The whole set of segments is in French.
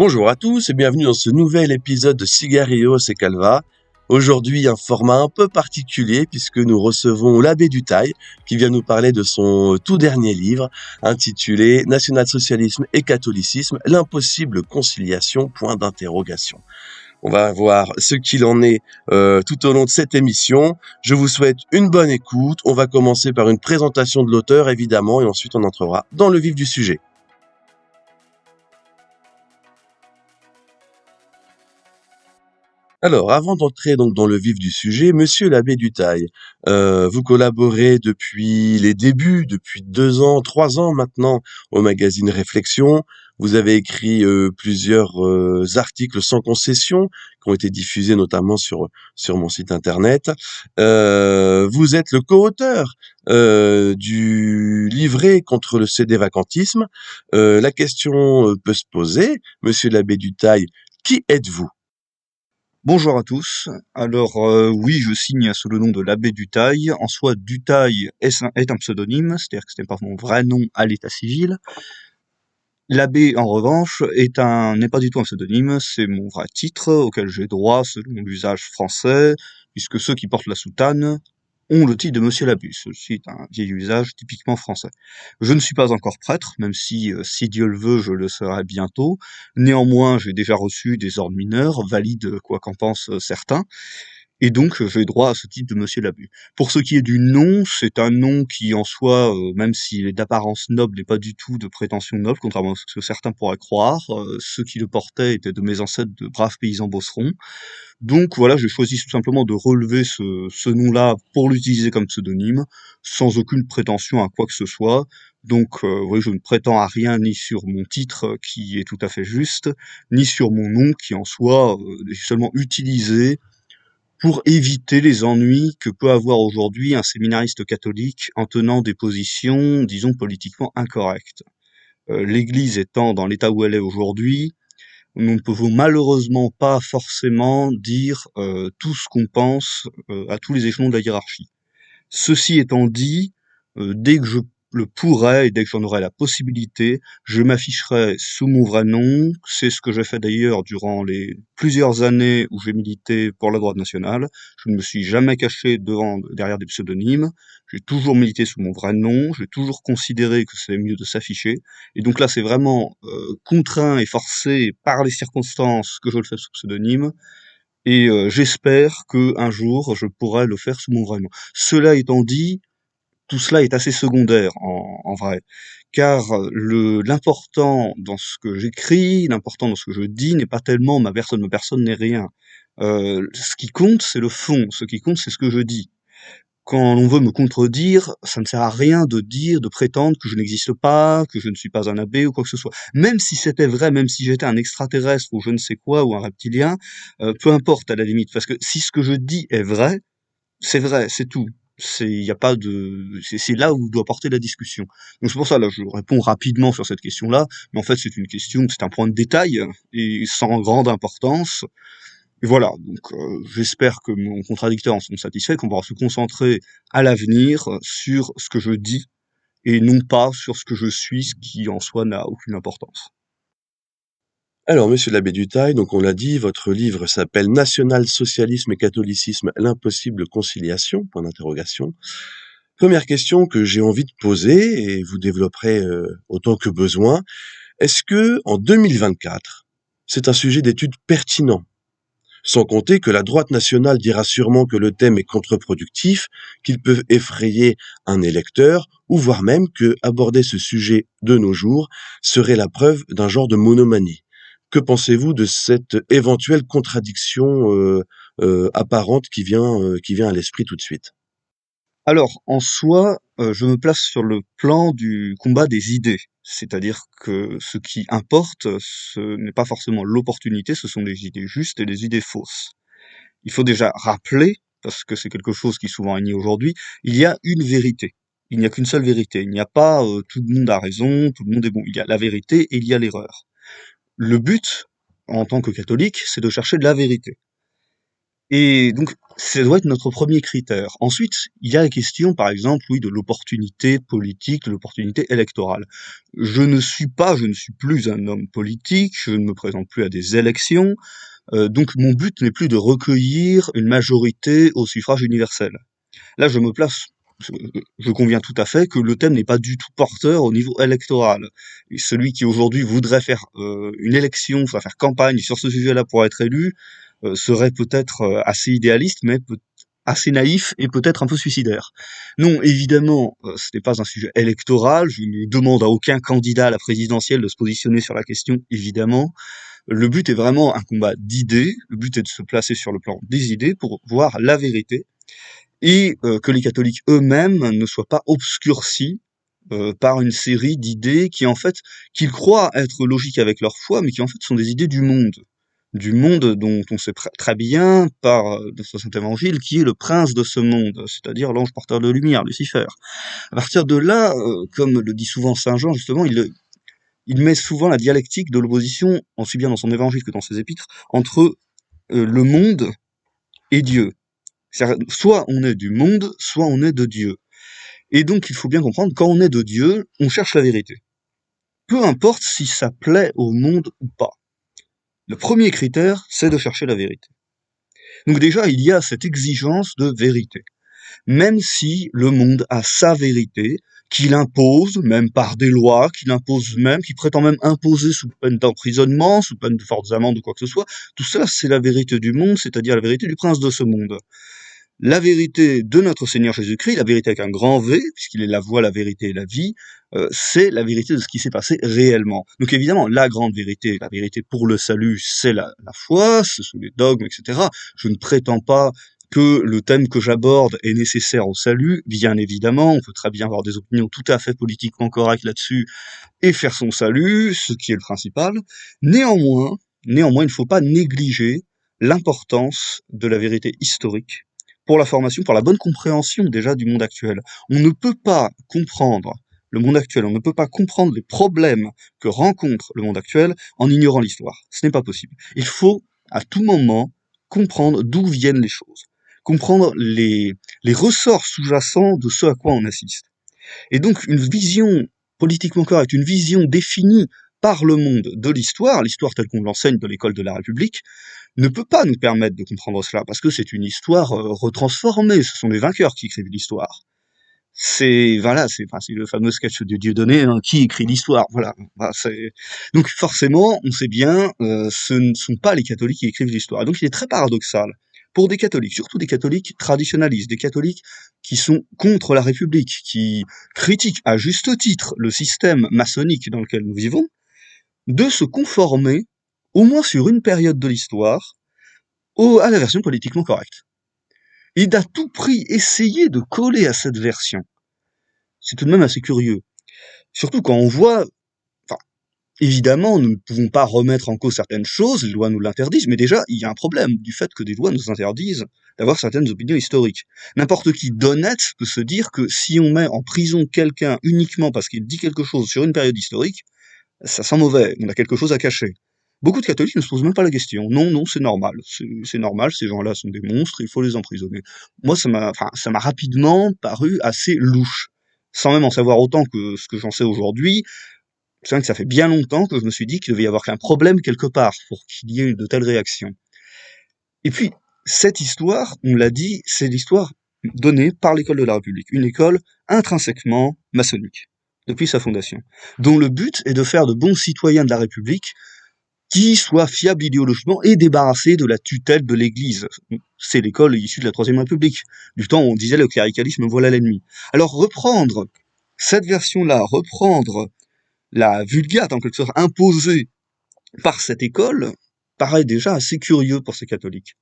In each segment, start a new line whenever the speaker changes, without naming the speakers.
Bonjour à tous et bienvenue dans ce nouvel épisode de Cigarillos et Calva. Aujourd'hui, un format un peu particulier puisque nous recevons l'abbé Dutail qui vient nous parler de son tout dernier livre intitulé National-socialisme et catholicisme, l'impossible conciliation, point d'interrogation. On va voir ce qu'il en est tout au long de cette émission. Je vous souhaite une bonne écoute. On va commencer par une présentation de l'auteur évidemment et ensuite on entrera dans le vif du sujet. Alors, avant d'entrer donc dans le vif du sujet, monsieur l'abbé Dutail, vous collaborez depuis les débuts, depuis 2 ans, 3 ans maintenant, au magazine Réflexion. Vous avez écrit plusieurs articles sans concession qui ont été diffusés notamment sur mon site internet. Vous êtes le co-auteur du livret contre le CD-vacantisme. La question peut se poser, monsieur l'abbé Dutail, qui êtes-vous?
Bonjour à tous. Alors oui, je signe sous le nom de l'abbé Dutail. En soi, Dutail est un pseudonyme, c'est-à-dire que ce n'est pas mon vrai nom à l'état civil. L'abbé, en revanche, n'est pas du tout un pseudonyme, c'est mon vrai titre auquel j'ai droit selon l'usage français, puisque ceux qui portent la soutane ont le titre de Monsieur l'abbé. Ceci est un vieil usage typiquement français. Je ne suis pas encore prêtre, même si Dieu le veut, je le serai bientôt. Néanmoins, j'ai déjà reçu des ordres mineurs, valides quoi qu'en pensent certains. Et donc, j'ai droit à ce titre de Monsieur l'abbé. Pour ce qui est du nom, c'est un nom qui, en soi, même s'il est d'apparence noble, n'est pas du tout de prétention noble, contrairement à ce que certains pourraient croire. Ceux qui le portaient étaient de mes ancêtres de braves paysans bosserons. Donc voilà, j'ai choisi tout simplement de relever ce nom-là pour l'utiliser comme pseudonyme, sans aucune prétention à quoi que ce soit. Donc oui, je ne prétends à rien ni sur mon titre, qui est tout à fait juste, ni sur mon nom qui en soi est seulement utilisé pour éviter les ennuis que peut avoir aujourd'hui un séminariste catholique en tenant des positions, disons, politiquement incorrectes. L'Église étant dans l'état où elle est aujourd'hui, nous ne pouvons malheureusement pas forcément dire tout ce qu'on pense à tous les échelons de la hiérarchie. Ceci étant dit, dès que je le pourrais et dès que j'en aurai la possibilité, je m'afficherai sous mon vrai nom. C'est ce que j'ai fait d'ailleurs durant les plusieurs années où j'ai milité pour la droite nationale. Je ne me suis jamais caché derrière des pseudonymes. J'ai toujours milité sous mon vrai nom. J'ai toujours considéré que c'est mieux de s'afficher. Et donc là, c'est vraiment contraint et forcé par les circonstances que je le fais sous pseudonyme. Et j'espère que un jour, je pourrai le faire sous mon vrai nom. Cela étant dit, tout cela est assez secondaire en vrai, car l'important dans ce que j'écris, l'important dans ce que je dis n'est pas tellement ma personne n'est rien. Ce qui compte, c'est le fond, ce qui compte, c'est ce que je dis. Quand on veut me contredire, ça ne sert à rien de dire, de prétendre que je n'existe pas, que je ne suis pas un abbé ou quoi que ce soit. Même si c'était vrai, même si j'étais un extraterrestre ou je ne sais quoi, ou un reptilien, peu importe à la limite, parce que si ce que je dis est vrai, c'est tout. Il y a pas de, c'est là où doit porter la discussion. Donc c'est pour ça, là, je réponds rapidement sur cette question-là, mais en fait, c'est un point de détail et sans grande importance. Et voilà, donc j'espère que mon contradicteur en sont satisfaits, qu'on pourra se concentrer à l'avenir sur ce que je dis et non pas sur ce que je suis, ce qui en soi n'a aucune importance.
Alors, monsieur l'abbé Dutail, donc on l'a dit, votre livre s'appelle National-socialisme et catholicisme, l'impossible conciliation, point d'interrogation. Première question que j'ai envie de poser, et vous développerez autant que besoin, est-ce que en 2024, c'est un sujet d'étude pertinent? Sans compter que la droite nationale dira sûrement que le thème est contre-productif, qu'il peut effrayer un électeur, ou voire même que aborder ce sujet de nos jours serait la preuve d'un genre de monomanie. Que pensez-vous de cette éventuelle contradiction apparente qui vient à l'esprit tout de suite?
Alors, en soi, je me place sur le plan du combat des idées. C'est-à-dire que ce qui importe, ce n'est pas forcément l'opportunité, ce sont les idées justes et les idées fausses. Il faut déjà rappeler, parce que c'est quelque chose qui est souvent ignoré aujourd'hui, il y a une vérité. Il n'y a qu'une seule vérité. Il n'y a pas tout le monde a raison, tout le monde est bon. Il y a la vérité et il y a l'erreur. Le but, en tant que catholique, c'est de chercher de la vérité. Et donc, ça doit être notre premier critère. Ensuite, il y a la question, par exemple, oui, de l'opportunité politique, de l'opportunité électorale. Je ne suis plus un homme politique, je ne me présente plus à des élections, donc mon but n'est plus de recueillir une majorité au suffrage universel. Là, je me place, je je conviens tout à fait que le thème n'est pas du tout porteur au niveau électoral. Et celui qui aujourd'hui voudrait faire une élection, enfin faire campagne sur ce sujet-là pour être élu, serait peut-être assez idéaliste, mais assez naïf et peut-être un peu suicidaire. Non, évidemment, ce n'est pas un sujet électoral. Je ne demande à aucun candidat à la présidentielle de se positionner sur la question, évidemment. Le but est vraiment un combat d'idées. Le but est de se placer sur le plan des idées pour voir la vérité et que les catholiques eux-mêmes ne soient pas obscurcis par une série d'idées qui en fait qu'ils croient être logiques avec leur foi, mais qui en fait sont des idées du monde dont on sait très bien par de ce Saint Évangile qui est le prince de ce monde, c'est-à-dire l'ange porteur de lumière, Lucifer. À partir de là, comme le dit souvent Saint Jean justement, il met souvent la dialectique de l'opposition, aussi bien dans son évangile que dans ses épîtres, entre le monde et Dieu. Soit on est du monde, soit on est de Dieu. Et donc il faut bien comprendre, quand on est de Dieu, on cherche la vérité. Peu importe si ça plaît au monde ou pas. Le premier critère, c'est de chercher la vérité. Donc déjà, il y a cette exigence de vérité. Même si le monde a sa vérité, qu'il impose, même par des lois, qu'il impose même, qu'il prétend même imposer sous peine d'emprisonnement, sous peine de fortes amendes ou quoi que ce soit, tout ça, c'est la vérité du monde, c'est-à-dire la vérité du prince de ce monde. La vérité de notre Seigneur Jésus-Christ, la vérité avec un grand V, puisqu'il est la voie, la vérité et la vie, c'est la vérité de ce qui s'est passé réellement. Donc évidemment, la grande vérité, la vérité pour le salut, c'est la foi, ce sont les dogmes, etc. Je ne prétends pas que le thème que j'aborde est nécessaire au salut, bien évidemment, on peut très bien avoir des opinions tout à fait politiquement correctes là-dessus et faire son salut, ce qui est le principal. Néanmoins, il ne faut pas négliger l'importance de la vérité historique pour la formation, pour la bonne compréhension déjà du monde actuel. On ne peut pas comprendre le monde actuel, on ne peut pas comprendre les problèmes que rencontre le monde actuel en ignorant l'histoire. Ce n'est pas possible. Il faut à tout moment comprendre d'où viennent les choses, comprendre les ressorts sous-jacents de ce à quoi on assiste. Et donc une vision politiquement correcte, une vision définie par le monde de l'histoire telle qu'on l'enseigne dans l'école de la République, ne peut pas nous permettre de comprendre cela, parce que c'est une histoire retransformée, ce sont les vainqueurs qui écrivent l'histoire. C'est le fameux sketch de Dieudonné, hein, qui écrit l'histoire, donc forcément, on sait bien, ce ne sont pas les catholiques qui écrivent l'histoire. Et donc il est très paradoxal, pour des catholiques, surtout des catholiques traditionalistes, des catholiques qui sont contre la République, qui critiquent à juste titre le système maçonnique dans lequel nous vivons, de se conformer, au moins sur une période de l'histoire, à la version politiquement correcte. Et d'à tout prix essayer de coller à cette version. C'est tout de même assez curieux. Surtout quand on voit, enfin, évidemment, nous ne pouvons pas remettre en cause certaines choses, les lois nous l'interdisent, mais déjà, il y a un problème du fait que des lois nous interdisent d'avoir certaines opinions historiques. N'importe qui d'honnête peut se dire que si on met en prison quelqu'un uniquement parce qu'il dit quelque chose sur une période historique, ça sent mauvais, on a quelque chose à cacher. Beaucoup de catholiques ne se posent même pas la question. Non, non, c'est normal. C'est normal, ces gens-là sont des monstres, il faut les emprisonner. Moi, ça m'a rapidement paru assez louche. Sans même en savoir autant que ce que j'en sais aujourd'hui, c'est vrai que ça fait bien longtemps que je me suis dit qu'il devait y avoir qu'un problème quelque part pour qu'il y ait de telles réactions. Et puis, cette histoire, on l'a dit, c'est l'histoire donnée par l'école de la République. Une école intrinsèquement maçonnique, depuis sa fondation, dont le but est de faire de bons citoyens de la République qui soient fiables idéologiquement et débarrassés de la tutelle de l'Église. C'est l'école issue de la Troisième République. Du temps où on disait le cléricalisme, voilà l'ennemi. Alors reprendre cette version-là, reprendre la vulgate en quelque sorte imposée par cette école, paraît déjà assez curieux pour ces catholiques.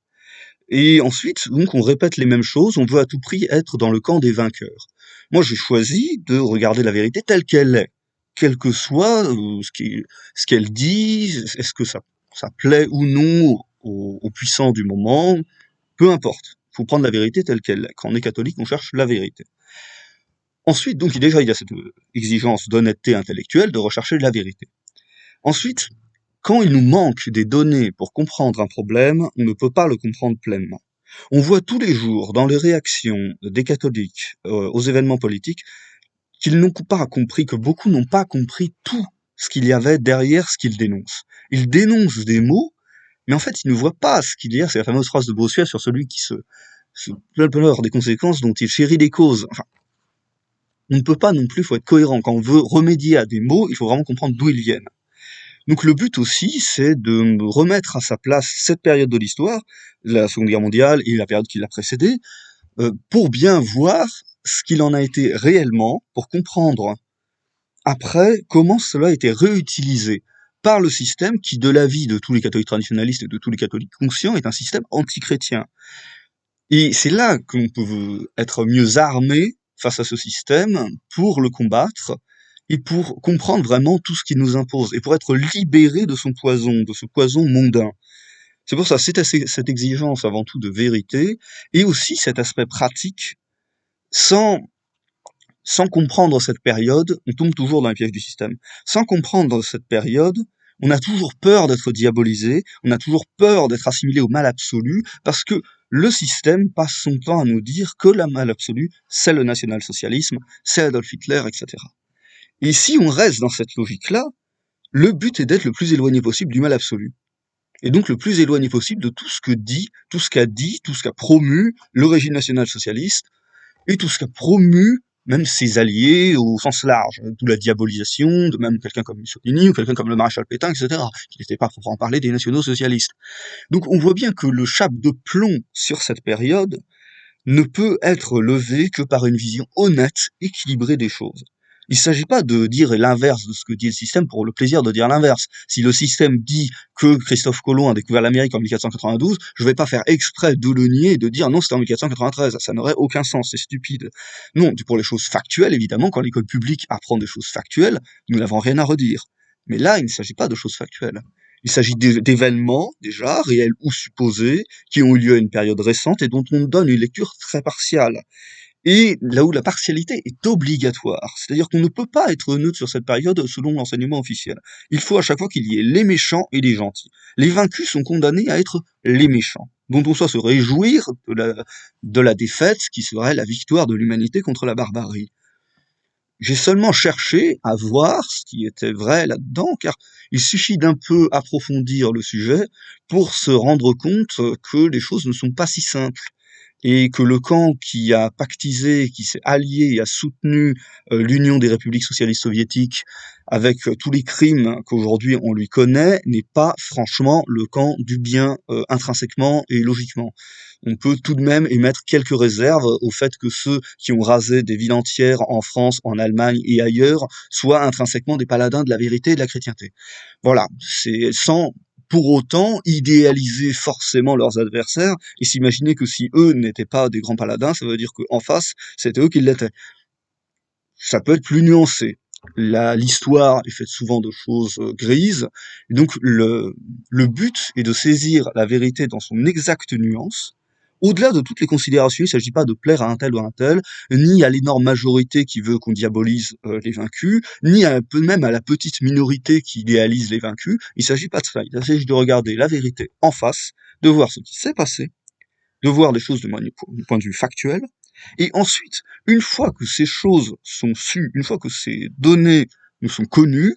Et ensuite, donc, on répète les mêmes choses, on veut à tout prix être dans le camp des vainqueurs. Moi, j'ai choisi de regarder la vérité telle qu'elle est, quel que soit ce qu'elle dit, est-ce que ça plaît ou non aux puissants du moment, peu importe. Il faut prendre la vérité telle qu'elle est. Quand on est catholique, on cherche la vérité. Ensuite, donc, déjà, il y a cette exigence d'honnêteté intellectuelle, de rechercher la vérité. Ensuite, quand il nous manque des données pour comprendre un problème, on ne peut pas le comprendre pleinement. On voit tous les jours dans les réactions des catholiques aux événements politiques qu'ils n'ont pas compris, que beaucoup n'ont pas compris tout ce qu'il y avait derrière ce qu'ils dénoncent. Ils dénoncent des mots, mais en fait, ils ne voient pas ce qu'il y a. C'est la fameuse phrase de Bossuet sur celui qui se pleure des conséquences dont il chérit les causes. Enfin, on ne peut pas non plus, il faut être cohérent. Quand on veut remédier à des mots, il faut vraiment comprendre d'où ils viennent. Donc le but aussi, c'est de remettre à sa place cette période de l'histoire, la Seconde Guerre mondiale et la période qui l'a précédée, pour bien voir ce qu'il en a été réellement, pour comprendre après comment cela a été réutilisé par le système qui, de l'avis de tous les catholiques traditionnalistes et de tous les catholiques conscients, est un système antichrétien. Et c'est là qu'on peut être mieux armé face à ce système pour le combattre et pour comprendre vraiment tout ce qu'il nous impose et pour être libéré de son poison, de ce poison mondain. C'est pour ça, cette exigence avant tout de vérité et aussi cet aspect pratique. Sans, sans comprendre cette période, on tombe toujours dans les pièges du système. Sans comprendre cette période, on a toujours peur d'être diabolisé, on a toujours peur d'être assimilé au mal absolu, parce que le système passe son temps à nous dire que le mal absolu, c'est le national-socialisme, c'est Adolf Hitler, etc. Et si on reste dans cette logique-là, le but est d'être le plus éloigné possible du mal absolu. Et donc le plus éloigné possible de tout ce que dit, tout ce qu'a promu le régime national-socialiste, et tout ce qu'a promu même ses alliés au sens large, d'où la diabolisation de même quelqu'un comme Mussolini ou quelqu'un comme le maréchal Pétain, etc., qui n'était pas pour en parler des nationaux socialistes. Donc on voit bien que le chape de plomb sur cette période ne peut être levé que par une vision honnête, équilibrée des choses. Il ne s'agit pas de dire l'inverse de ce que dit le système pour le plaisir de dire l'inverse. Si le système dit que Christophe Colomb a découvert l'Amérique en 1492, je ne vais pas faire exprès de le nier et de dire non, c'était en 1493. Ça n'aurait aucun sens, c'est stupide. Non, pour les choses factuelles, évidemment, quand l'école publique apprend des choses factuelles, nous n'avons rien à redire. Mais là, il ne s'agit pas de choses factuelles. Il s'agit d'événements, déjà, réels ou supposés, qui ont eu lieu à une période récente et dont on donne une lecture très partiale. Et là où la partialité est obligatoire, c'est-à-dire qu'on ne peut pas être neutre sur cette période selon l'enseignement officiel. Il faut à chaque fois qu'il y ait les méchants et les gentils. Les vaincus sont condamnés à être les méchants, dont on soit se réjouir de la défaite qui serait la victoire de l'humanité contre la barbarie. J'ai seulement cherché à voir ce qui était vrai là-dedans, car il suffit d'un peu approfondir le sujet pour se rendre compte que les choses ne sont pas si simples et que le camp qui a pactisé, qui s'est allié et a soutenu l'Union des républiques socialistes soviétiques avec tous les crimes qu'aujourd'hui on lui connaît, n'est pas franchement le camp du bien intrinsèquement et logiquement. On peut tout de même émettre quelques réserves au fait que ceux qui ont rasé des villes entières en France, en Allemagne et ailleurs soient intrinsèquement des paladins de la vérité et de la chrétienté. Voilà, c'est sans pour autant idéaliser forcément leurs adversaires et s'imaginer que si eux n'étaient pas des grands paladins, ça veut dire qu'en face, c'était eux qui l'étaient. Ça peut être plus nuancé. L'histoire est faite souvent de choses grises, et donc le but est de saisir la vérité dans son exacte nuance. Au-delà de toutes les considérations, il ne s'agit pas de plaire à un tel ou à un tel, ni à l'énorme majorité qui veut qu'on diabolise les vaincus, ni même à la petite minorité qui idéalise les vaincus. Il ne s'agit pas de ça. Il s'agit de regarder la vérité en face, de voir ce qui s'est passé, de voir les choses du point de vue factuel, et ensuite, une fois que ces choses sont sues, une fois que ces données nous sont connues,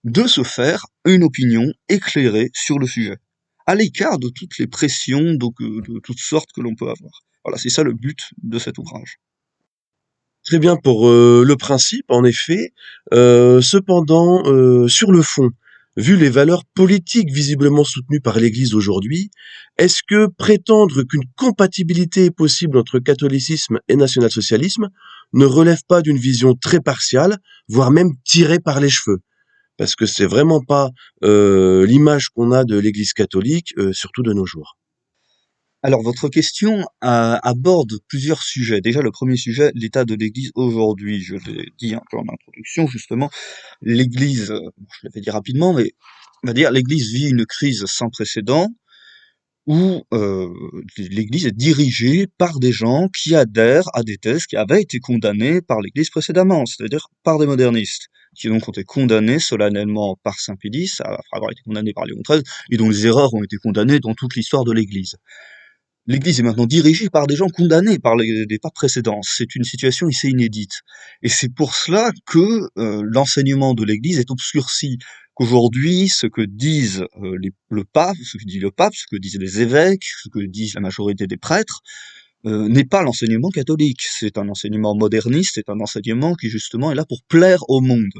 de se faire une opinion éclairée sur le sujet, à l'écart de toutes les pressions de toutes sortes que l'on peut avoir. Voilà, c'est ça le but de cet ouvrage.
Très bien pour le principe, en effet. Cependant, sur le fond, vu les valeurs politiques visiblement soutenues par l'Église aujourd'hui, est-ce que prétendre qu'une compatibilité est possible entre catholicisme et national-socialisme ne relève pas d'une vision très partiale, voire même tirée par les cheveux? Parce que c'est vraiment pas l'image qu'on a de l'Église catholique, surtout de nos jours.
Alors, votre question aborde plusieurs sujets. Déjà, le premier sujet, l'état de l'Église aujourd'hui. Je l'ai dit un peu en introduction, justement. L'Église, je l'avais dit rapidement, mais on va dire, l'Église vit une crise sans précédent où l'Église est dirigée par des gens qui adhèrent à des thèses qui avaient été condamnées par l'Église précédemment, c'est-à-dire par des modernistes, qui donc ont été condamnés solennellement par Saint Pédis, après avoir été condamnés par Léon XIII, et dont les erreurs ont été condamnées dans toute l'histoire de l'Église. L'Église est maintenant dirigée par des gens condamnés par des papes précédents. C'est une situation assez inédite. Et c'est pour cela que l'enseignement de l'Église est obscurci. Qu'aujourd'hui, ce que disent le pape, ce que dit le pape, ce que disent les évêques, ce que disent la majorité des prêtres, n'est pas l'enseignement catholique. C'est un enseignement moderniste, c'est un enseignement qui justement est là pour plaire au monde.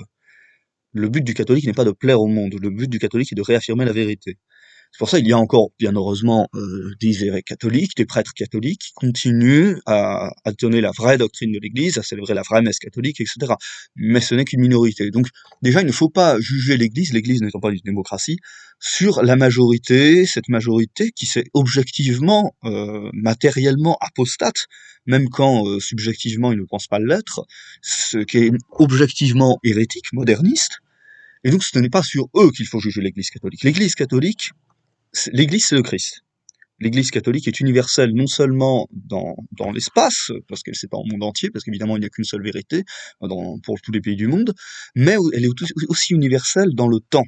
Le but du catholique n'est pas de plaire au monde, le but du catholique est de réaffirmer la vérité. C'est pour ça qu'il y a encore, bien heureusement, des évêques catholiques, des prêtres catholiques qui continuent à donner la vraie doctrine de l'Église, à célébrer la vraie messe catholique, etc. Mais ce n'est qu'une minorité. Donc déjà, il ne faut pas juger l'Église n'étant pas une démocratie, sur la majorité, cette majorité qui s'est objectivement, matériellement apostate, même quand subjectivement il ne pense pas l'être, ce qui est objectivement hérétique, moderniste. Et donc ce n'est pas sur eux qu'il faut juger l'Église catholique. L'Église, c'est le Christ. L'Église catholique est universelle non seulement dans l'espace, parce qu'elle s'étend au monde entier, parce qu'évidemment il n'y a qu'une seule vérité pour tous les pays du monde, mais elle est aussi universelle dans le temps.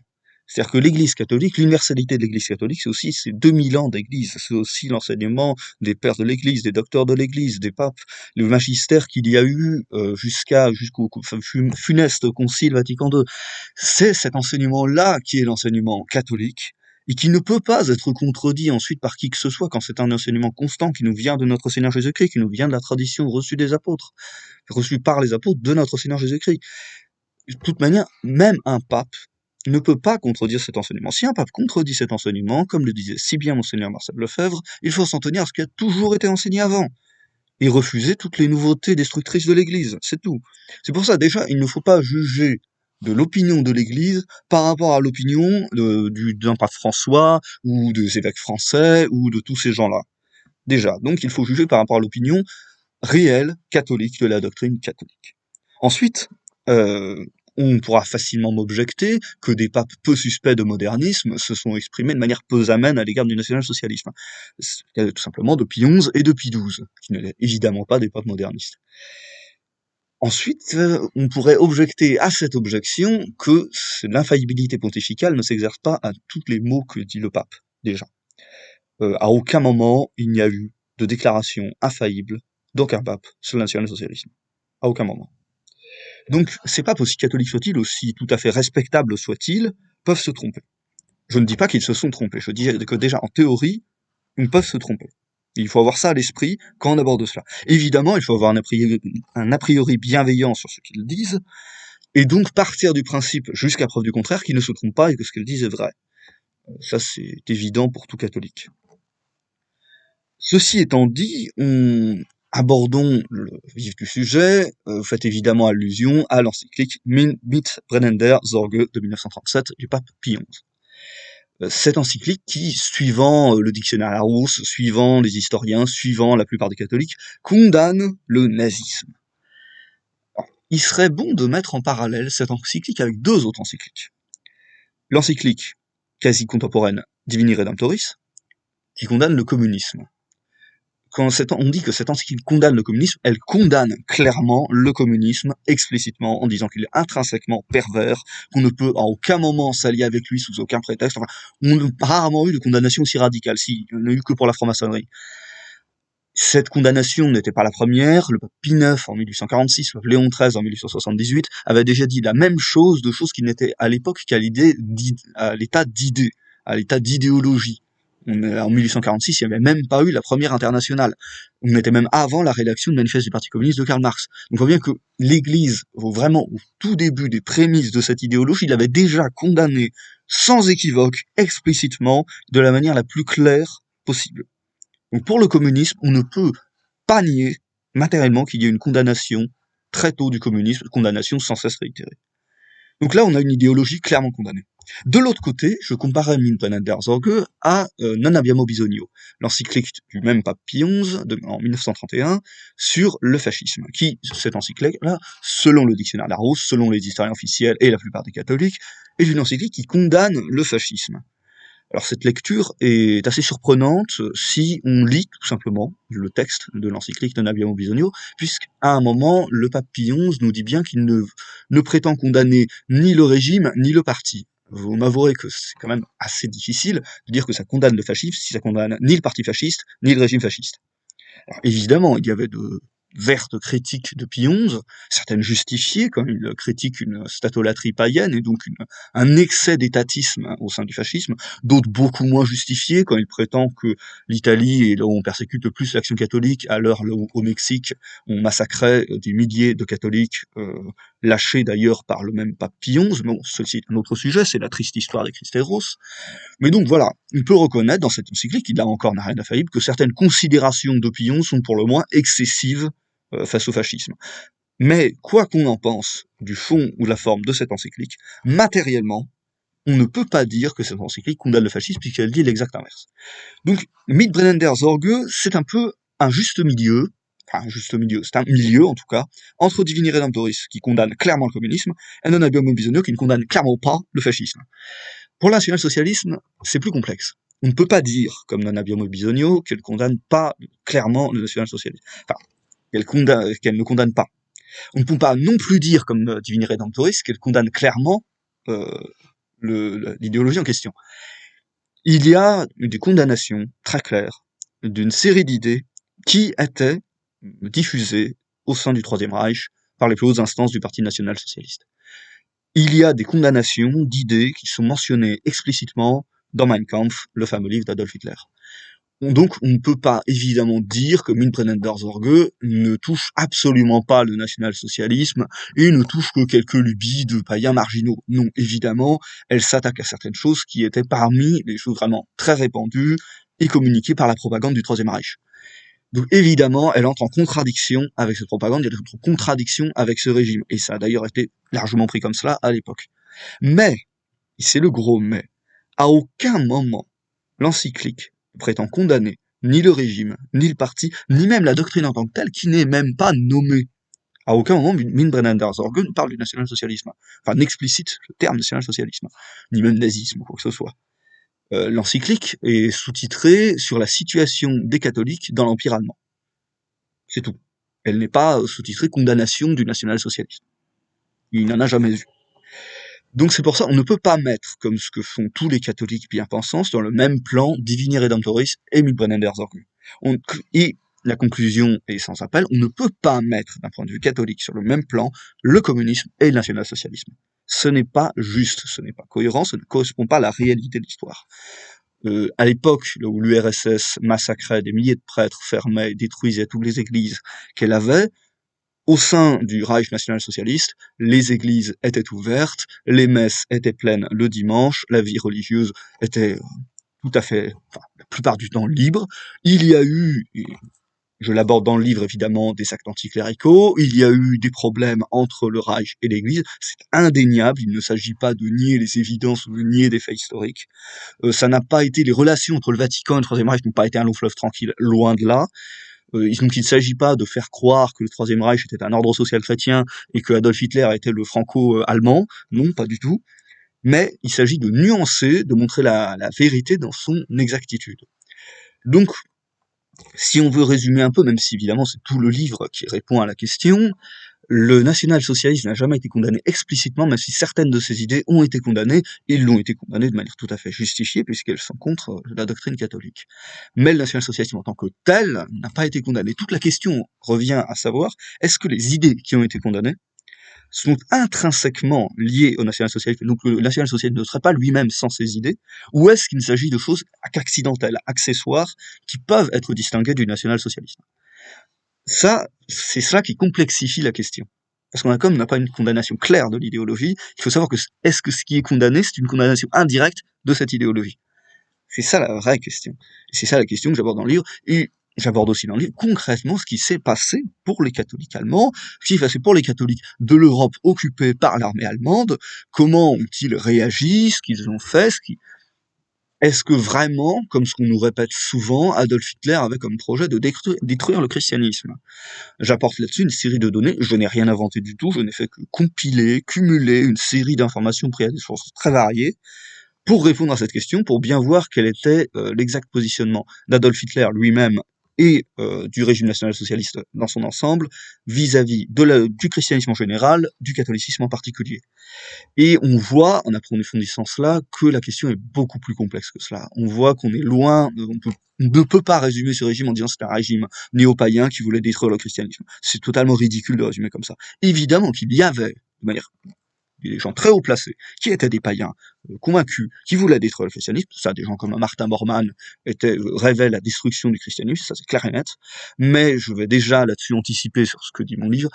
C'est-à-dire que l'Église catholique, l'universalité de l'Église catholique, c'est aussi ces 2000 ans d'Église, c'est aussi l'enseignement des pères de l'Église, des docteurs de l'Église, des papes, le magistère qu'il y a eu jusqu'au funeste Concile Vatican II. C'est cet enseignement-là qui est l'enseignement catholique, et qui ne peut pas être contredit ensuite par qui que ce soit quand c'est un enseignement constant qui nous vient de notre Seigneur Jésus-Christ, qui nous vient de la tradition reçue des apôtres, reçue par les apôtres de notre Seigneur Jésus-Christ. De toute manière, même un pape ne peut pas contredire cet enseignement. Si un pape contredit cet enseignement, comme le disait si bien Monseigneur Marcel Lefebvre, il faut s'en tenir à ce qui a toujours été enseigné avant, et refuser toutes les nouveautés destructrices de l'Église, c'est tout. C'est pour ça, déjà, il ne faut pas juger de l'opinion de l'Église par rapport à l'opinion d'un pape François, ou des évêques français, ou de tous ces gens-là. Déjà, donc il faut juger par rapport à l'opinion réelle, catholique, de la doctrine catholique. Ensuite, on pourra facilement m'objecter que des papes peu suspects de modernisme se sont exprimés de manière peu amène à l'égard du national-socialisme. C'est tout simplement de Pie XI et de Pie XII, qui n'étaient évidemment pas des papes modernistes. Ensuite, on pourrait objecter à cette objection que l'infaillibilité pontificale ne s'exerce pas à tous les mots que dit le pape, déjà. À aucun moment, il n'y a eu de déclaration infaillible d'aucun pape sur le national-socialisme. À aucun moment. Donc, ces papes, aussi catholiques soient-ils, aussi tout à fait respectables soient-ils, peuvent se tromper. Je ne dis pas qu'ils se sont trompés, je dis que déjà, en théorie, ils peuvent se tromper. Il faut avoir ça à l'esprit quand on aborde cela. Évidemment, il faut avoir un a priori bienveillant sur ce qu'ils disent, et donc partir du principe, jusqu'à preuve du contraire, qu'ils ne se trompent pas et que ce qu'ils disent est vrai. Ça, c'est évident pour tout catholique. Ceci étant dit, abordons le vif du sujet. Faites évidemment allusion à l'encyclique Mit brennender Sorge de 1937 du pape Pie XI. Cette encyclique qui, suivant le dictionnaire Larousse, suivant les historiens, suivant la plupart des catholiques, condamne le nazisme. Alors, il serait bon de mettre en parallèle cette encyclique avec deux autres encycliques. L'encyclique quasi contemporaine Divini Redemptoris, qui condamne le communisme. Quand on dit que cette encyclique condamne le communisme, elle condamne clairement le communisme explicitement en disant qu'il est intrinsèquement pervers, qu'on ne peut à aucun moment s'allier avec lui sous aucun prétexte. Enfin, on a rarement eu de condamnation aussi radicale, si, il n'y en a eu que pour la franc-maçonnerie. Cette condamnation n'était pas la première, le pape Pie IX en 1846, le pape Léon XIII en 1878 avait déjà dit la même chose, de choses qui n'étaient à l'époque qu'à l'état d'idée, à l'état d'idéologie. En 1846, il n'y avait même pas eu la première internationale. On était même avant la rédaction du manifeste du Parti communiste de Karl Marx. Donc on voit bien que l'Église, vraiment au tout début des prémices de cette idéologie, l'avait déjà condamnée sans équivoque, explicitement, de la manière la plus claire possible. Donc pour le communisme, on ne peut pas nier matériellement qu'il y ait une condamnation très tôt du communisme, condamnation sans cesse réitérée. Donc là, on a une idéologie clairement condamnée. De l'autre côté, je comparais Min brennender Sorge à Non abbiamo bisogno, l'encyclique du même pape Pie XI en 1931 sur le fascisme, qui, cette encyclique-là, selon le dictionnaire Larousse, selon les historiens officiels et la plupart des catholiques, est une encyclique qui condamne le fascisme. Alors cette lecture est assez surprenante si on lit tout simplement le texte de l'encyclique Non abbiamo bisogno, puisqu'à un moment, le pape Pie XI nous dit bien qu'il ne prétend condamner ni le régime ni le parti. vous m'avouerez que c'est quand même assez difficile de dire que ça condamne le fascisme si ça condamne ni le parti fasciste, ni le régime fasciste. Alors, évidemment, il y avait de vertes critiques de Pie XI, certaines justifiées, comme il critique une statolatrie païenne et donc un excès d'étatisme au sein du fascisme, d'autres beaucoup moins justifiées, quand il prétend que l'Italie est là où on persécute le plus l'action catholique, à l'heure où au Mexique on massacrait des milliers de catholiques, lâchés d'ailleurs par le même pape Pie XI. Bon, ceci est un autre sujet, c'est la triste histoire des Cristeros. Mais donc voilà, on peut reconnaître dans cette encyclique, qui là encore n'a rien d'infaillible, que certaines considérations d'opinion sont pour le moins excessives face au fascisme. Mais quoi qu'on en pense du fond ou de la forme de cette encyclique, matériellement, on ne peut pas dire que cette encyclique condamne le fascisme puisqu'elle dit l'exact inverse. Donc, Mitbrennender Sorge, c'est un peu un juste milieu, enfin un juste milieu, c'est un milieu en tout cas, entre Divini Redemptoris, qui condamne clairement le communisme, et Non Abbiamo Bisogno, qui ne condamne clairement pas le fascisme. Pour le national-socialisme, c'est plus complexe. On ne peut pas dire, comme Non Abbiamo Bisogno, qu'elle condamne pas clairement le national-socialisme. Enfin, qu'elle ne condamne pas. On ne peut pas non plus dire, comme Divini Redemptoris, qu'elle condamne clairement euh, l'idéologie en question. Il y a des condamnations très claires d'une série d'idées qui étaient diffusées au sein du Troisième Reich par les plus hautes instances du Parti national-socialiste. Il y a des condamnations d'idées qui sont mentionnées explicitement dans Mein Kampf, le fameux livre d'Adolf Hitler. Donc, on ne peut pas évidemment dire que Mitbrennender Sorge ne touche absolument pas le national-socialisme et ne touche que quelques lubies de païens marginaux. Non, évidemment, elle s'attaque à certaines choses qui étaient parmi les choses vraiment très répandues et communiquées par la propagande du Troisième Reich. Donc évidemment, elle entre en contradiction avec cette propagande, elle entre en contradiction avec ce régime. Et ça a d'ailleurs été largement pris comme cela à l'époque. Mais, et c'est le gros mais, à aucun moment, l'encyclique ne prétend condamner ni le régime, ni le parti, ni même la doctrine en tant que telle, qui n'est même pas nommée. À aucun moment, Mitbrennender Sorge ne parle du national-socialisme. Enfin, n'explicite le terme national-socialisme, ni même nazisme, ou quoi que ce soit. L'encyclique est sous-titrée sur la situation des catholiques dans l'Empire allemand. C'est tout. Elle n'est pas sous-titrée condamnation du national-socialisme. Il n'en a jamais eu. Donc c'est pour ça, on ne peut pas mettre, comme ce que font tous les catholiques bien-pensants, dans le même plan Divini Redemptoris et Mitbrennender Sorge. Et la conclusion est sans appel, on ne peut pas mettre, d'un point de vue catholique, sur le même plan, le communisme et le national-socialisme. Ce n'est pas juste, ce n'est pas cohérent, ça ne correspond pas à la réalité de l'histoire. À l'époque où l'URSS massacrait des milliers de prêtres, fermait, détruisait toutes les églises qu'elle avait, au sein du Reich national-socialiste, les églises étaient ouvertes, les messes étaient pleines le dimanche, la vie religieuse était tout à fait, enfin, la plupart du temps libre. Il y a eu, et je l'aborde dans le livre évidemment, des actes anticléricaux, il y a eu des problèmes entre le Reich et l'Église, c'est indéniable, il ne s'agit pas de nier les évidences ou de nier des faits historiques. Ça n'a pas été, les relations entre le Vatican et le Troisième Reich n'ont pas été un long fleuve tranquille, loin de là. Donc il ne s'agit pas de faire croire que le Troisième Reich était un ordre social chrétien et que Adolf Hitler était le franco-allemand, non, pas du tout. Mais il s'agit de nuancer, de montrer la vérité dans son exactitude. Donc, si on veut résumer un peu, même si évidemment c'est tout le livre qui répond à la question, le national-socialisme n'a jamais été condamné explicitement, même si certaines de ses idées ont été condamnées, et l'ont été condamnées de manière tout à fait justifiée, puisqu'elles sont contre la doctrine catholique. Mais le national-socialisme en tant que tel n'a pas été condamné. Toute la question revient à savoir, est-ce que les idées qui ont été condamnées sont intrinsèquement liées au national-socialisme, donc le national-socialisme ne serait pas lui-même sans ses idées, ou est-ce qu'il s'agit de choses qu'accidentelles, accessoires, qui peuvent être distinguées du national-socialisme? Ça, c'est ça qui complexifie la question. Parce qu'on n'a pas une condamnation claire de l'idéologie, il faut savoir que est-ce que ce qui est condamné, c'est une condamnation indirecte de cette idéologie? C'est ça la vraie question. Et c'est ça la question que j'aborde dans le livre, et j'aborde aussi dans le livre concrètement ce qui s'est passé pour les catholiques allemands, ce qui s'est passé pour les catholiques de l'Europe occupée par l'armée allemande, comment ont-ils réagi, ce qu'ils ont fait, est-ce que vraiment, comme ce qu'on nous répète souvent, Adolf Hitler avait comme projet de détruire le christianisme? J'apporte là-dessus une série de données, je n'ai rien inventé du tout, je n'ai fait que compiler, cumuler une série d'informations prises à des sources très variées, pour répondre à cette question, pour bien voir quel était l'exact positionnement d'Adolf Hitler lui-même et du régime national-socialiste dans son ensemble, vis-à-vis du christianisme en général, du catholicisme en particulier. Et on voit, en approfondissant cela, que la question est beaucoup plus complexe que cela. On voit qu'on est loin, on ne peut pas résumer ce régime en disant c'est un régime néo-païen qui voulait détruire le christianisme. C'est totalement ridicule de résumer comme ça. Évidemment qu'il y avait, de manière des gens très haut placés, qui étaient des païens, convaincus, qui voulaient détruire le christianisme. Ça, des gens comme Martin Bormann rêvaient la destruction du christianisme, ça c'est clair et net. Mais je vais déjà là-dessus anticiper sur ce que dit mon livre.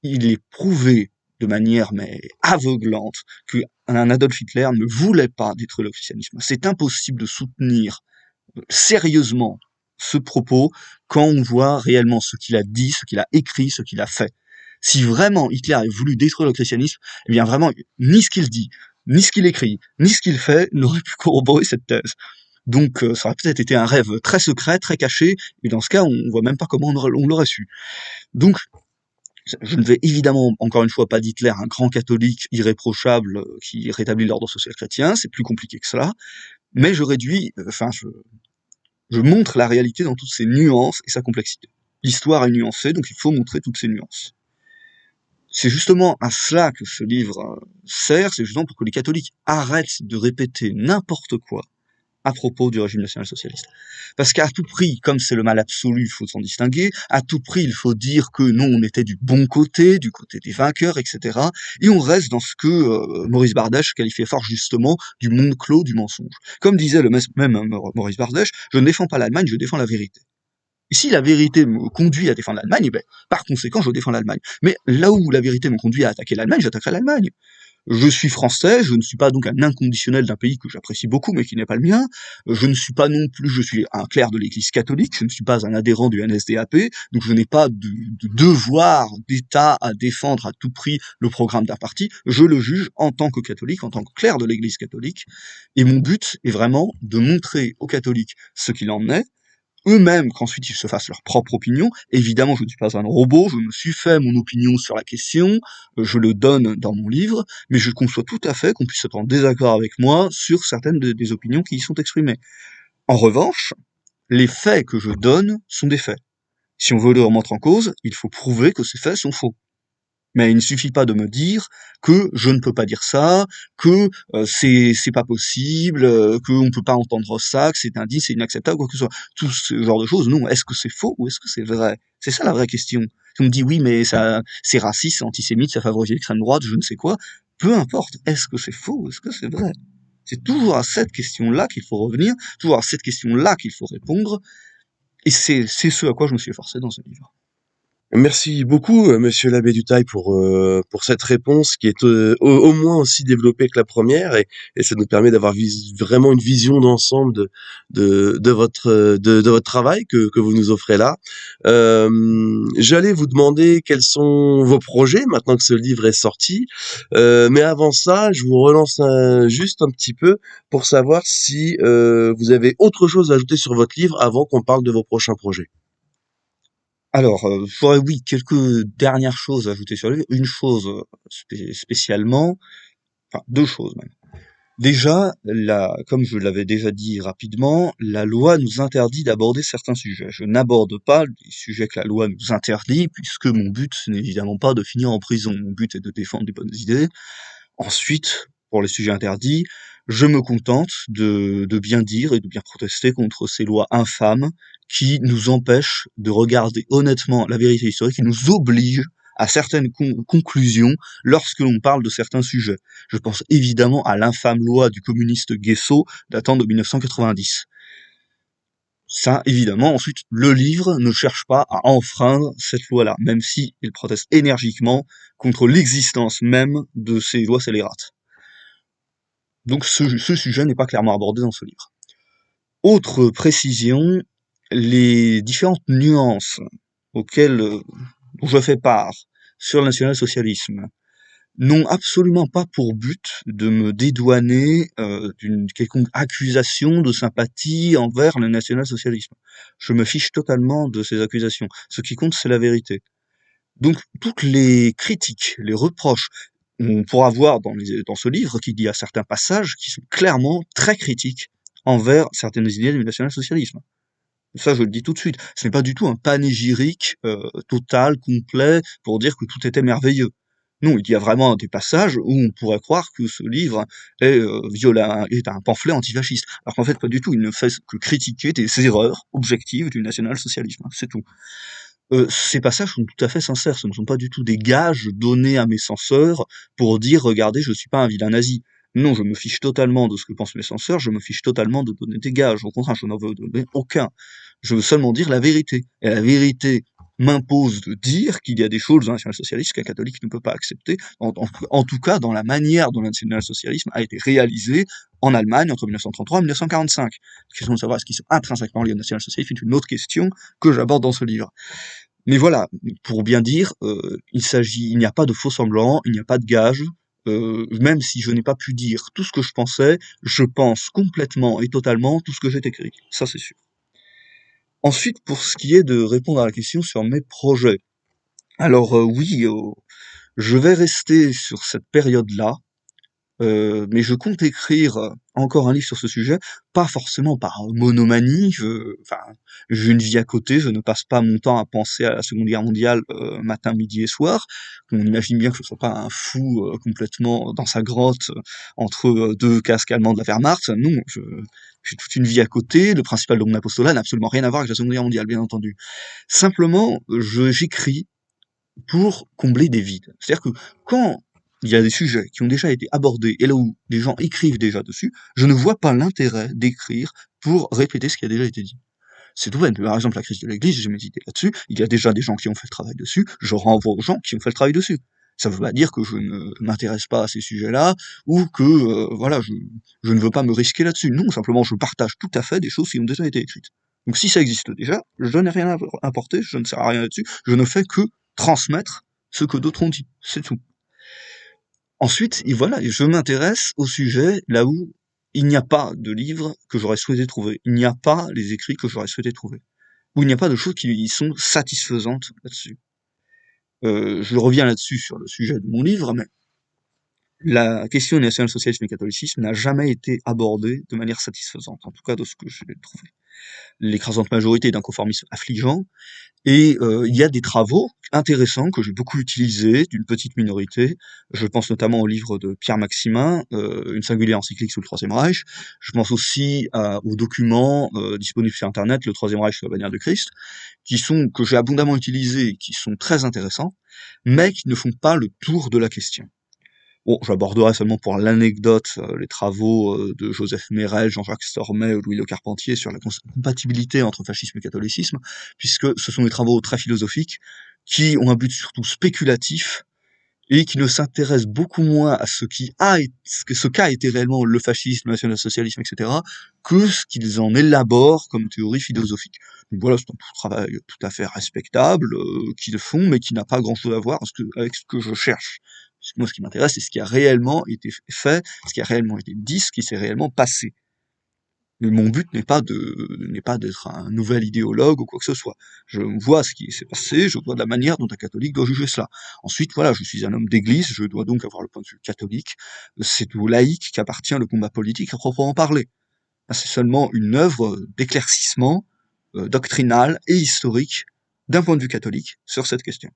Il est prouvé de manière mais aveuglante qu'un Adolf Hitler ne voulait pas détruire le christianisme. C'est impossible de soutenir sérieusement ce propos quand on voit réellement ce qu'il a dit, ce qu'il a écrit, ce qu'il a fait. Si vraiment Hitler avait voulu détruire le christianisme, eh bien vraiment, ni ce qu'il dit, ni ce qu'il écrit, ni ce qu'il fait n'aurait pu corroborer cette thèse. Donc ça aurait peut-être été un rêve très secret, très caché, et dans ce cas, on voit même pas comment on l'aurait su. Donc, je ne vais évidemment, encore une fois, pas d'Hitler, un grand catholique irréprochable qui rétablit l'ordre social chrétien, c'est plus compliqué que cela, mais je réduis, je montre la réalité dans toutes ses nuances et sa complexité. L'histoire est nuancée, donc il faut montrer toutes ces nuances. C'est justement à cela que ce livre sert, c'est justement pour que les catholiques arrêtent de répéter n'importe quoi à propos du régime national-socialiste. Parce qu'à tout prix, comme c'est le mal absolu, il faut s'en distinguer, à tout prix, il faut dire que non, on était du bon côté, du côté des vainqueurs, etc. Et on reste dans ce que Maurice Bardèche qualifiait fort justement du monde clos du mensonge. Comme disait le même Maurice Bardèche, je ne défends pas l'Allemagne, je défends la vérité. Et si la vérité me conduit à défendre l'Allemagne, eh ben, par conséquent, je défends l'Allemagne. Mais là où la vérité me conduit à attaquer l'Allemagne, j'attaquerai l'Allemagne. Je suis français, je ne suis pas donc un inconditionnel d'un pays que j'apprécie beaucoup, mais qui n'est pas le mien. Je ne suis pas non plus, je suis un clerc de l'Église catholique, je ne suis pas un adhérent du NSDAP, donc je n'ai pas de devoir d'État à défendre à tout prix le programme d'un parti. Je le juge en tant que catholique, en tant que clerc de l'Église catholique, et mon but est vraiment de montrer aux catholiques ce qu'il en est, eux-mêmes qu'ensuite ils se fassent leur propre opinion. Évidemment, je ne suis pas un robot, je me suis fait mon opinion sur la question, je le donne dans mon livre, mais je conçois tout à fait qu'on puisse être en désaccord avec moi sur certaines des opinions qui y sont exprimées. En revanche, les faits que je donne sont des faits. Si on veut les remettre en cause, il faut prouver que ces faits sont faux. Mais il ne suffit pas de me dire que je ne peux pas dire ça, que c'est pas possible, qu'on ne peut pas entendre ça, que c'est indigne, c'est inacceptable, quoi que ce soit. Tout ce genre de choses, non. Est-ce que c'est faux ou est-ce que c'est vrai? C'est ça la vraie question. Si on me dit oui, mais ça, c'est raciste, c'est antisémite, ça favorise l'extrême droite, je ne sais quoi, peu importe. Est-ce que c'est faux ou est-ce que c'est vrai? C'est toujours à cette question-là qu'il faut revenir, toujours à cette question-là qu'il faut répondre, et c'est ce à quoi je me suis efforcé dans ce livre.
Merci beaucoup, monsieur l'abbé Dutail, pour cette réponse qui est au moins aussi développée que la première, et ça nous permet d'avoir vraiment une vision d'ensemble de votre travail que vous nous offrez là. J'allais vous demander quels sont vos projets maintenant que ce livre est sorti, mais avant ça, je vous relance juste un petit peu pour savoir si vous avez autre chose à ajouter sur votre livre avant qu'on parle de vos prochains projets.
Alors, j'aurais oui, quelques dernières choses à ajouter sur lui. Une chose spécialement, enfin 2 choses même. Déjà, comme je l'avais déjà dit rapidement, la loi nous interdit d'aborder certains sujets. Je n'aborde pas les sujets que la loi nous interdit, puisque mon but, ce n'est évidemment pas de finir en prison. Mon but est de défendre des bonnes idées. Ensuite, pour les sujets interdits, je me contente de bien dire et de bien protester contre ces lois infâmes qui nous empêchent de regarder honnêtement la vérité historique et nous obligent à certaines conclusions lorsque l'on parle de certains sujets. Je pense évidemment à l'infâme loi du communiste Guesso datant de 1990. Ça, évidemment, ensuite, le livre ne cherche pas à enfreindre cette loi-là, même si il proteste énergiquement contre l'existence même de ces lois scélérates. Donc ce sujet n'est pas clairement abordé dans ce livre. Autre précision, les différentes nuances auxquelles dont je fais part sur le national-socialisme n'ont absolument pas pour but de me dédouaner d'une quelconque accusation de sympathie envers le national-socialisme. Je me fiche totalement de ces accusations. Ce qui compte, c'est la vérité. Donc toutes les critiques, les reproches, on pourra voir dans ce livre qu'il y a certains passages qui sont clairement très critiques envers certaines idées du national-socialisme. Ça, je le dis tout de suite. Ce n'est pas du tout un panégyrique total, complet, pour dire que tout était merveilleux. Non, il y a vraiment des passages où on pourrait croire que ce livre est un pamphlet antifasciste. Alors qu'en fait, pas du tout. Il ne fait que critiquer des erreurs objectives du national-socialisme. C'est tout. Ces passages sont tout à fait sincères. Ce ne sont pas du tout des gages donnés à mes censeurs pour dire, regardez, je suis pas un vilain nazi. Non, je me fiche totalement de ce que pensent mes censeurs, je me fiche totalement de donner des gages. Au contraire, je n'en veux donner aucun. Je veux seulement dire la vérité. Et la vérité m'impose de dire qu'il y a des choses dans le national-socialisme qu'un catholique ne peut pas accepter, en tout cas dans la manière dont le national-socialisme a été réalisé en Allemagne entre 1933 et 1945. La question de savoir ce qui sont intrinsèquement liés au national-socialisme est une autre question que j'aborde dans ce livre. Mais voilà, pour bien dire, il n'y a pas de faux semblants, il n'y a pas de gage. Même si je n'ai pas pu dire tout ce que je pensais, je pense complètement et totalement tout ce que j'ai écrit. Ça, c'est sûr. Ensuite, pour ce qui est de répondre à la question sur mes projets. Alors oui, je vais rester sur cette période-là, mais je compte écrire encore un livre sur ce sujet, pas forcément par monomanie. Enfin, j'ai une vie à côté, je ne passe pas mon temps à penser à la Seconde Guerre mondiale matin, midi et soir. On imagine bien que je ne sois pas un fou complètement dans sa grotte entre deux casques allemands de la Wehrmacht. Non, j'ai toute une vie à côté. Le principal de mon apostolat n'a absolument rien à voir avec la Seconde Guerre mondiale, bien entendu. Simplement, j'écris pour combler des vides. C'est-à-dire que quand il y a des sujets qui ont déjà été abordés et là où des gens écrivent déjà dessus, je ne vois pas l'intérêt d'écrire pour répéter ce qui a déjà été dit. C'est tout bête. Par exemple, la crise de l'Église, j'ai médité là-dessus. Il y a déjà des gens qui ont fait le travail dessus. Je renvoie aux gens qui ont fait le travail dessus. Ça ne veut pas dire que je ne m'intéresse pas à ces sujets-là ou que voilà, je ne veux pas me risquer là-dessus. Non, simplement, je partage tout à fait des choses qui ont déjà été écrites. Donc si ça existe déjà, je n'ai rien à apporter, je ne sers à rien là-dessus. Je ne fais que transmettre ce que d'autres ont dit. C'est tout. Ensuite, et voilà, je m'intéresse au sujet là où il n'y a pas de livres que j'aurais souhaité trouver. Il n'y a pas les écrits que j'aurais souhaité trouver. Où il n'y a pas de choses qui sont satisfaisantes là-dessus. Je reviens là-dessus sur le sujet de mon livre, mais la question du national-socialisme et catholicisme n'a jamais été abordée de manière satisfaisante, en tout cas de ce que j'ai trouvé. L'écrasante majorité d'un conformisme affligeant, et il y a des travaux intéressants que j'ai beaucoup utilisés d'une petite minorité. Je pense notamment au livre de Pierre Maximin, Une singulière encyclique sous le Troisième Reich. Je pense aussi aux documents disponibles sur Internet, Le Troisième Reich sous la bannière de Christ, que j'ai abondamment utilisés, qui sont très intéressants, mais qui ne font pas le tour de la question. Bon, j'aborderai seulement pour l'anecdote les travaux de Joseph Merel, Jean-Jacques Stormet ou Louis Le Carpentier sur la compatibilité entre fascisme et catholicisme, puisque ce sont des travaux très philosophiques qui ont un but surtout spéculatif et qui ne s'intéressent beaucoup moins à ce qu'a été réellement le fascisme, le national-socialisme, etc., que ce qu'ils en élaborent comme théorie philosophique. Donc voilà, c'est un travail tout à fait respectable qu'ils font, mais qui n'a pas grand-chose à voir avec ce que je cherche. Parce que moi, ce qui m'intéresse, c'est ce qui a réellement été fait, ce qui a réellement été dit, ce qui s'est réellement passé. Mais mon but n'est pas d'être un nouvel idéologue ou quoi que ce soit. Je vois ce qui s'est passé, je vois la manière dont un catholique doit juger cela. Ensuite, voilà, je suis un homme d'église, je dois donc avoir le point de vue catholique. C'est au laïc qu'appartient le combat politique à proprement parler. C'est seulement une œuvre d'éclaircissement doctrinal et historique d'un point de vue catholique sur cette question.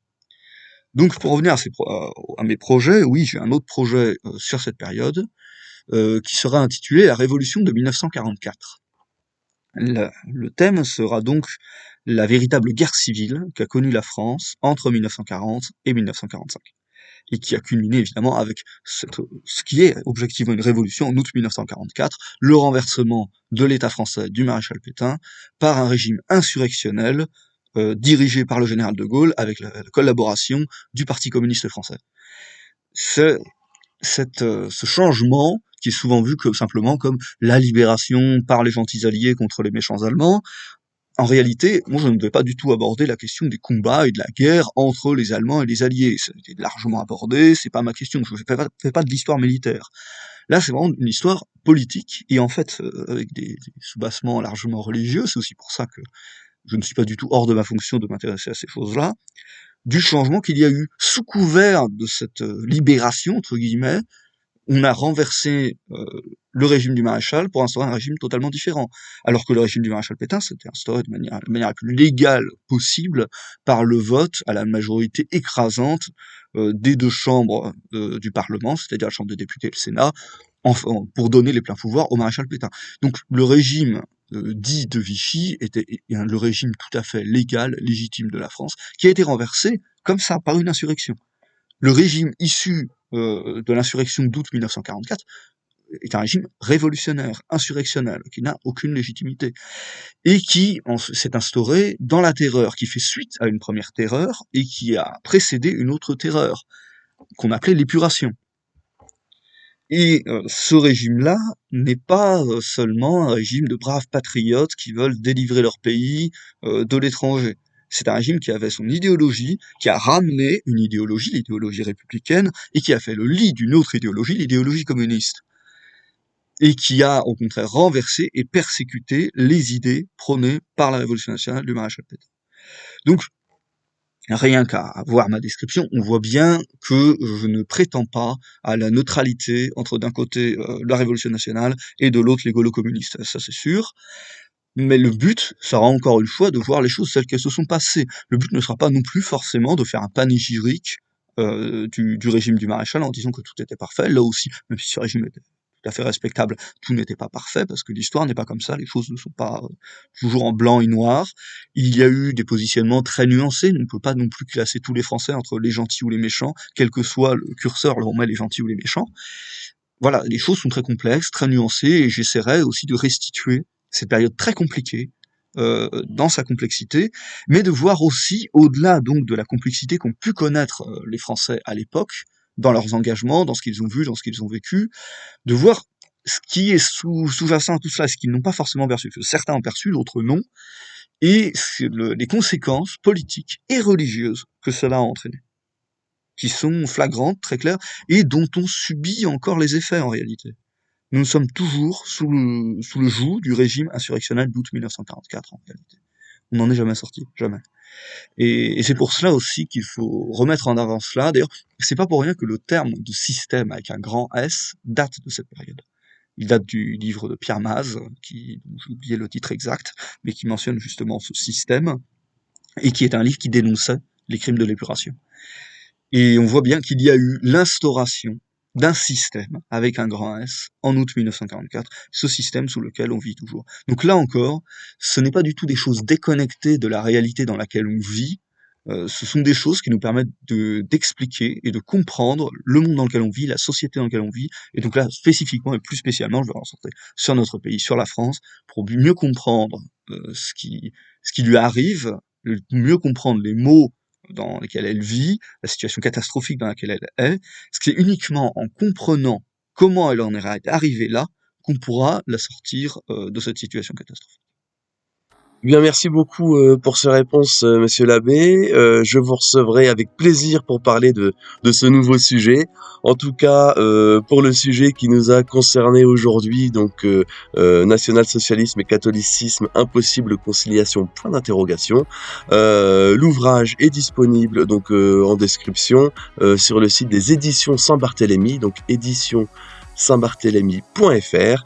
Donc, pour revenir à mes projets, oui, j'ai un autre projet sur cette période qui sera intitulé La Révolution de 1944. Le thème sera donc la véritable guerre civile qu'a connue la France entre 1940 et 1945, et qui a culminé évidemment avec ce qui est objectivement une révolution en août 1944, le renversement de l'État français du maréchal Pétain par un régime insurrectionnel dirigé par le général de Gaulle avec la collaboration du Parti communiste français. Ce changement, qui est souvent vu simplement comme la libération par les gentils alliés contre les méchants Allemands, en réalité, moi je ne vais pas du tout aborder la question des combats et de la guerre entre les Allemands et les Alliés. Ça a été largement abordé, c'est pas ma question, je ne fais pas de l'histoire militaire. Là, c'est vraiment une histoire politique, et en fait, avec des sous-bassements largement religieux, c'est aussi pour ça que je ne suis pas du tout hors de ma fonction de m'intéresser à ces choses-là, du changement qu'il y a eu sous couvert de cette libération, entre guillemets. On a renversé le régime du maréchal pour instaurer un régime totalement différent. Alors que le régime du maréchal Pétain s'était instauré de manière la plus légale possible par le vote à la majorité écrasante des deux chambres du Parlement, c'est-à-dire la Chambre des députés et le Sénat, pour donner les pleins pouvoirs au maréchal Pétain. Donc le régime dit de Vichy était le régime tout à fait légal, légitime de la France, qui a été renversé comme ça par une insurrection. Le régime issu de l'insurrection d'août 1944 est un régime révolutionnaire, insurrectionnel, qui n'a aucune légitimité, et qui s'est instauré dans la terreur, qui fait suite à une première terreur, et qui a précédé une autre terreur, qu'on appelait l'épuration. Et ce régime-là n'est pas seulement un régime de braves patriotes qui veulent délivrer leur pays de l'étranger. C'est un régime qui avait son idéologie, qui a ramené une idéologie, l'idéologie républicaine, et qui a fait le lit d'une autre idéologie, l'idéologie communiste. Et qui a au contraire renversé et persécuté les idées prônées par la Révolution nationale du maréchal Pétain. Donc, rien qu'à voir ma description, on voit bien que je ne prétends pas à la neutralité entre d'un côté la Révolution nationale et de l'autre les gaulo-communistes, ça c'est sûr. Mais le but sera encore une fois de voir les choses telles qu'elles se sont passées. Le but ne sera pas non plus forcément de faire un panégyrique du régime du maréchal en disant que tout était parfait. Là aussi, même si ce régime était tout à fait respectable, tout n'était pas parfait, parce que l'histoire n'est pas comme ça, les choses ne sont pas toujours en blanc et noir. Il y a eu des positionnements très nuancés, on ne peut pas non plus classer tous les Français entre les gentils ou les méchants, quel que soit le curseur, là on met les gentils ou les méchants. Voilà, les choses sont très complexes, très nuancées, et j'essaierai aussi de restituer cette période très compliquée dans sa complexité, mais de voir aussi, au-delà donc de la complexité qu'ont pu connaître les Français à l'époque, dans leurs engagements, dans ce qu'ils ont vu, dans ce qu'ils ont vécu, de voir ce qui est sous-jacent à tout cela, ce qu'ils n'ont pas forcément perçu, que certains ont perçu, d'autres non, et les conséquences politiques et religieuses que cela a entraîné, qui sont flagrantes, très claires, et dont on subit encore les effets en réalité. Nous sommes toujours sous le joug du régime insurrectionnel d'août 1944 en réalité. On n'en est jamais sorti, jamais. Et c'est pour cela aussi qu'il faut remettre en avant cela. D'ailleurs, c'est pas pour rien que le terme de système avec un grand S date de cette période. Il date du livre de Pierre Maz, dont j'ai oublié le titre exact, mais qui mentionne justement ce système, et qui est un livre qui dénonçait les crimes de l'épuration. Et on voit bien qu'il y a eu l'instauration d'un système, avec un grand S, en août 1944, ce système sous lequel on vit toujours. Donc là encore, ce n'est pas du tout des choses déconnectées de la réalité dans laquelle on vit, ce sont des choses qui nous permettent d'expliquer et de comprendre le monde dans lequel on vit, la société dans laquelle on vit, et donc là, spécifiquement et plus spécialement, je vais recentrer sur notre pays, sur la France, pour mieux comprendre ce qui lui arrive, mieux comprendre les maux dans lesquels elle vit, la situation catastrophique dans laquelle elle est, c'est uniquement en comprenant comment elle en est arrivée là qu'on pourra la sortir de cette situation catastrophique.
Eh bien, merci beaucoup pour ces réponses, monsieur l'abbé. Je vous recevrai avec plaisir pour parler de ce nouveau sujet. En tout cas, pour le sujet qui nous a concernés aujourd'hui, donc national-socialisme et catholicisme, impossible conciliation, point d'interrogation. L'ouvrage est disponible donc en description sur le site des éditions Saint-Barthélemy, donc éditions saintbarthélemy.fr.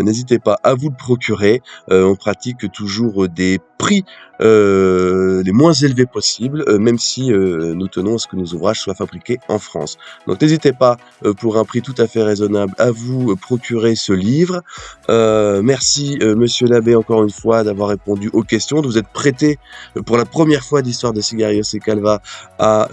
N'hésitez pas à vous le procurer. On pratique toujours des prix les moins élevés possibles, même si nous tenons à ce que nos ouvrages soient fabriqués en France. Donc n'hésitez pas, pour un prix tout à fait raisonnable, à vous procurer ce livre. Merci monsieur l'abbé encore une fois d'avoir répondu aux questions, de vous être prêté pour la première fois d'Histoire de Sigarios et Calva à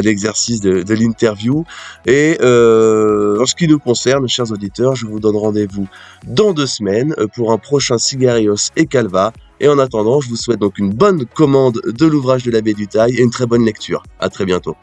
l'exercice de l'interview. Et en ce qui nous concerne, chers auditeurs, je vous donne rendez-vous dans 2 semaines pour un prochain Sigarios et Calva. Et en attendant, je vous souhaite donc une bonne commande de l'ouvrage de l'abbé Dutail et une très bonne lecture. À très bientôt.